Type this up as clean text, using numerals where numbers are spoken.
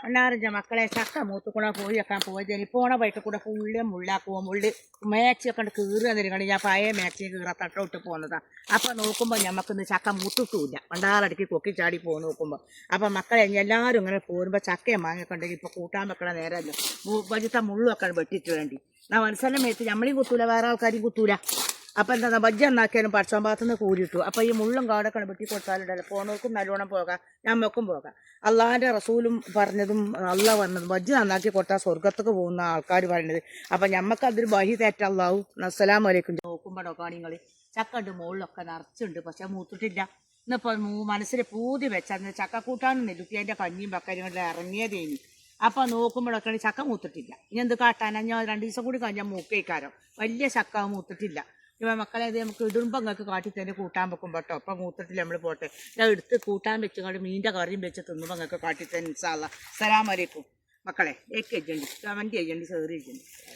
ഒന്നാറിഞ്ച മക്കളെ ചക്ക മൂത്തുകൂടെ പോയി വെക്കാൻ പോയതിന് പോണ വഴിക്ക് കൂടെ ഫുള്ള് മുള്ളാക്കുമോ മുള്ളി മേച്ചിയൊക്കെ ഉണ്ട് കീറുക എന്നിരിക്കണം ഞാൻ പഴയ മേച്ചിയെ കീറാ തട്ടോട്ട് പോകുന്നതാണ് അപ്പം നോക്കുമ്പോൾ ഞമ്മക്കിന്ന് ചക്ക മൂത്തിട്ടില്ല ഒണ്ടാറടിക്ക് കൊക്കി ചാടി പോകും നോക്കുമ്പോൾ അപ്പം മക്കളെ എല്ലാവരും ഇങ്ങനെ പോരുമ്പോൾ ചക്കയും മാങ്ങൊക്കെ ഇപ്പോൾ കൂട്ടാൻ വെക്കണ നേരമല്ലോ വലുത്ത മുള്ളുമൊക്കെ വെട്ടിട്ട് വേണ്ടി ഞാൻ മനസ്സിലെ മേത്ത് നമ്മളെയും കുത്തൂല വേറെ ആൾക്കാരെയും കുത്തൂല അപ്പം എന്താ ബജ്ജി എന്നാക്കിയാലും പഠിച്ചാൻ ഭാഗത്തുനിന്ന് കൂരിട്ടു അപ്പം ഈ മുള്ളും കാടൊക്കെ വെട്ടി കൊടുത്താലുണ്ടല്ലോ പോണവർക്കും നല്ലോണം പോകാം ഞമ്മക്കും പോകാം അള്ളാഹിൻ്റെ റസൂലും പറഞ്ഞതും അള്ള പറഞ്ഞതും ബജ്ജി നന്നാക്കി കൊടുത്താൽ സ്വർഗത്തൊക്കെ പോകുന്ന ആൾക്കാർ പറയുന്നത് അപ്പം ഞമ്മക്ക് അതൊരു വഴി തെറ്റല്ലാവും അസ്സലാമു അലൈക്കും നോക്കുമ്പോഴോ കാണിങ്ങൾ ചക്കണ്ട് മുകളിലൊക്കെ നിറച്ചുണ്ട് പക്ഷെ മൂത്തിട്ടില്ല ഇന്നിപ്പോൾ മനസ്സിൽ പൂതി വെച്ചാൽ ചക്കക്കൂട്ടാനും നെല്ലുത്തിയതിൻ്റെ കഞ്ഞിയും പക്കരും കൊണ്ട് ഇറങ്ങിയതേനി അപ്പം നോക്കുമ്പോഴൊക്കെ ചക്ക മൂത്തിട്ടില്ല ഇനി എന്ത് കാട്ടാനാ ഞാൻ 2 ദിവസം കൂടി കഴിഞ്ഞാൽ മൂക്കേക്കാരോ വലിയ ചക്ക മൂത്തിട്ടില്ല ഇപ്പം മക്കളെ അത് നമുക്ക് ഇടുമ്പോൾ നിങ്ങൾക്ക് കാട്ടി തന്നെ കൂട്ടാൻ വെക്കുമ്പോൾ കേട്ടോ അപ്പം മൂത്തിട്ടില്ല നമ്മൾ പോട്ടെ ഞാൻ എടുത്ത് കൂട്ടാൻ വെച്ചുകൊണ്ട് മീൻ്റെ കറിയും വെച്ച് തിന്നുമ്പോൾ നിങ്ങൾക്ക് കാട്ടി തന്നെ ഇൻഷാ അല്ലാഹ്. അസ്സലാമു അലൈക്കും മക്കളെ ഏക്ക് എജ്ജുണ്ട് കമൻറ്റ് ചെയ്യണ്ട് ഷെയർ ചെയ്യണ്ട്.